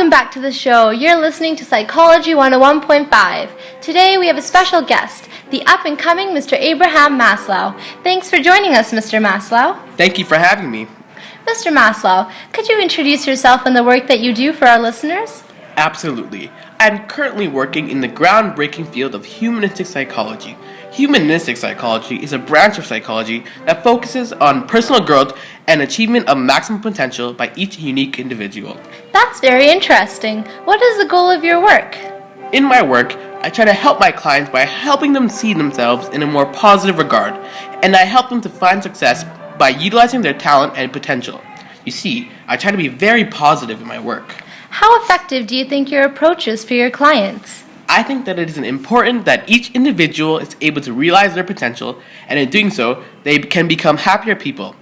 Welcome back to the show. You're listening to Psychology 101.5. Today we have a special guest, the up-and-coming Mr. Abraham Maslow. Thanks for joining us, Mr. Maslow. Thank you for having me. Mr. Maslow, could you introduce yourself and the work that you do for our listeners? Absolutely. I'm currently working in the groundbreaking field of humanistic psychology. Humanistic psychology is a branch of psychology that focuses on personal growth and achievement of maximum potential by each unique individual. That's very interesting. What is the goal of your work? In my work, I try to help my clients by helping them see themselves in a more positive regard, and I help them to find success by utilizing their talent and potential. You see, I try to be very positive in my work. How effective do you think your approach is for your clients? I think that it is important that each individual is able to realize their potential, and in doing so, they can become happier people.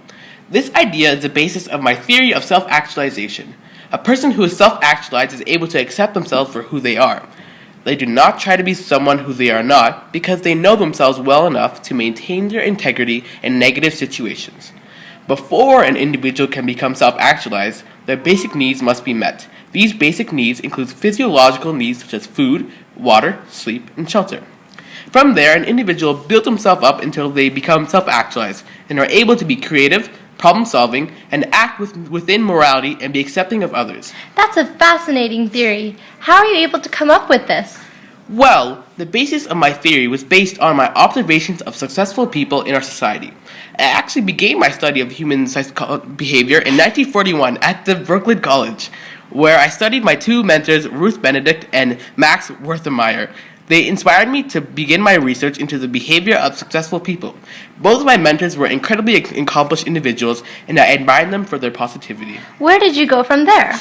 This idea is the basis of my theory of self-actualization. A person who is self-actualized is able to accept themselves for who they are. They do not try to be someone who they are not because they know themselves well enough to maintain their integrity in negative situations. Before an individual can become self-actualized, their basic needs must be met. These basic needs include physiological needs such as food, water, sleep, and shelter. From there, an individual builds himself up until they become self-actualized and are able to be creative, problem-solving, and act within morality and be accepting of others. That's a fascinating theory. How are you able to come up with this? Well, the basis of my theory was based on my observations of successful people in our society. I actually began my study of human behavior in 1941 at the Brooklyn College, where I studied my two mentors, Ruth Benedict and Max Wertheimer. They inspired me to begin my research into the behavior of successful people. Both of my mentors were incredibly accomplished individuals, and I admired them for their positivity. Where did you go from there?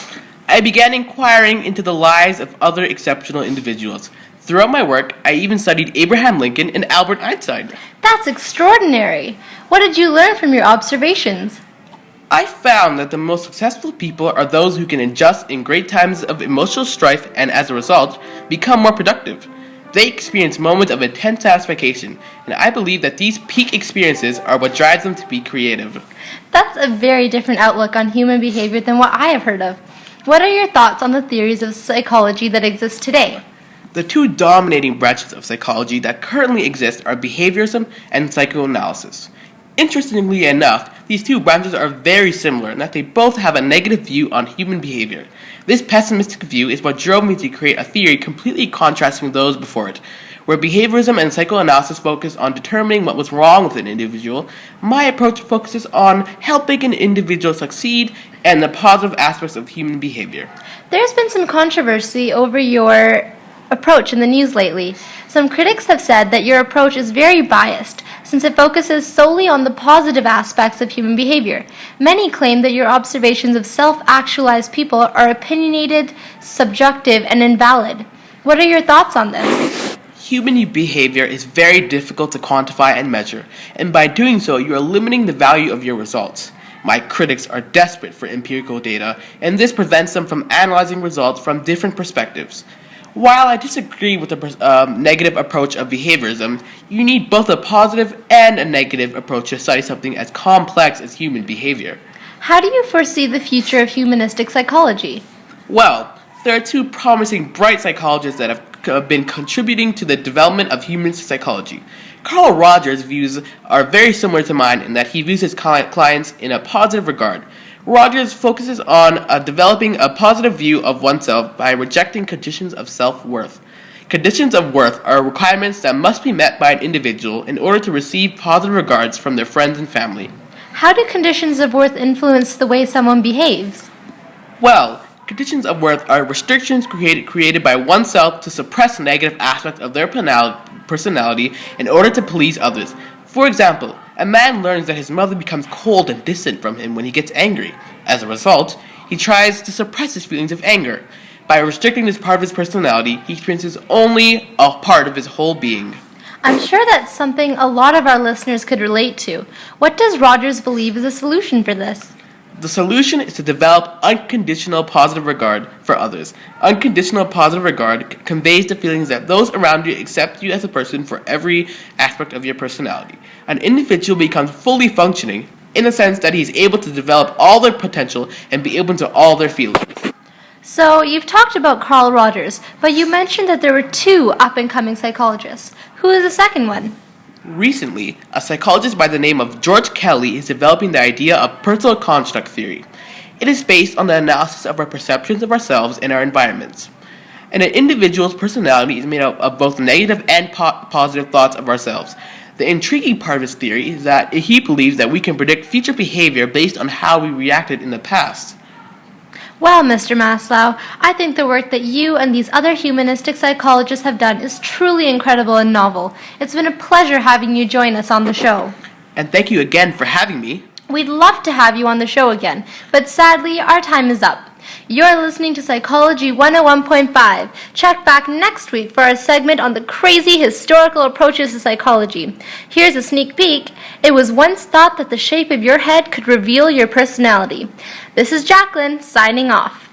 I began inquiring into the lives of other exceptional individuals. Throughout my work, I even studied Abraham Lincoln and Albert Einstein. That's extraordinary. What did you learn from your observations? I found that the most successful people are those who can adjust in great times of emotional strife and, as a result, become more productive. They experience moments of intense satisfaction, and I believe that these peak experiences are what drives them to be creative. That's a very different outlook on human behavior than what I have heard of. What are your thoughts on the theories of psychology that exist today? The two dominating branches of psychology that currently exist are behaviorism and psychoanalysis. Interestingly enough, these two branches are very similar in that they both have a negative view on human behavior. This pessimistic view is what drove me to create a theory completely contrasting those before it. Where behaviorism and psychoanalysis focus on determining what was wrong with an individual, my approach focuses on helping an individual succeed and the positive aspects of human behavior. There's been some controversy over your approach in the news lately. Some critics have said that your approach is very biased, since it focuses solely on the positive aspects of human behavior. Many claim that your observations of self-actualized people are opinionated, subjective, and invalid. What are your thoughts on this? Human behavior is very difficult to quantify and measure, and by doing so, you are limiting the value of your results. My critics are desperate for empirical data, and this prevents them from analyzing results from different perspectives. While I disagree with the negative approach of behaviorism, you need both a positive and a negative approach to study something as complex as human behavior. How do you foresee the future of humanistic psychology? Well, there are two promising bright psychologists that have been contributing to the development of humanistic psychology. Carl Rogers' views are very similar to mine in that he views his clients in a positive regard. Rogers focuses on developing a positive view of oneself by rejecting conditions of self-worth. Conditions of worth are requirements that must be met by an individual in order to receive positive regards from their friends and family. How do conditions of worth influence the way someone behaves? Well, conditions of worth are restrictions created by oneself to suppress negative aspects of their personality in order to please others. For example, a man learns that his mother becomes cold and distant from him when he gets angry. As a result, he tries to suppress his feelings of anger. By restricting this part of his personality, he experiences only a part of his whole being. I'm sure that's something a lot of our listeners could relate to. What does Rogers believe is a solution for this? The solution is to develop unconditional positive regard for others. Unconditional positive regard conveys the feelings that those around you accept you as a person for every aspect of your personality. An individual becomes fully functioning in the sense that he is able to develop all their potential and be open to all their feelings. So, you've talked about Carl Rogers, but you mentioned that there were two up-and-coming psychologists. Who is the second one? Recently, a psychologist by the name of George Kelly is developing the idea of personal construct theory. It is based on the analysis of our perceptions of ourselves and our environments. And an individual's personality is made up of both negative and positive thoughts of ourselves. The intriguing part of his theory is that he believes that we can predict future behavior based on how we reacted in the past. Well, Mr. Maslow, I think the work that you and these other humanistic psychologists have done is truly incredible and novel. It's been a pleasure having you join us on the show. And thank you again for having me. We'd love to have you on the show again, but sadly, our time is up. You're listening to Psychology 101.5. Check back next week for a segment on the crazy historical approaches to psychology. Here's a sneak peek. It was once thought that the shape of your head could reveal your personality. This is Jacqueline, signing off.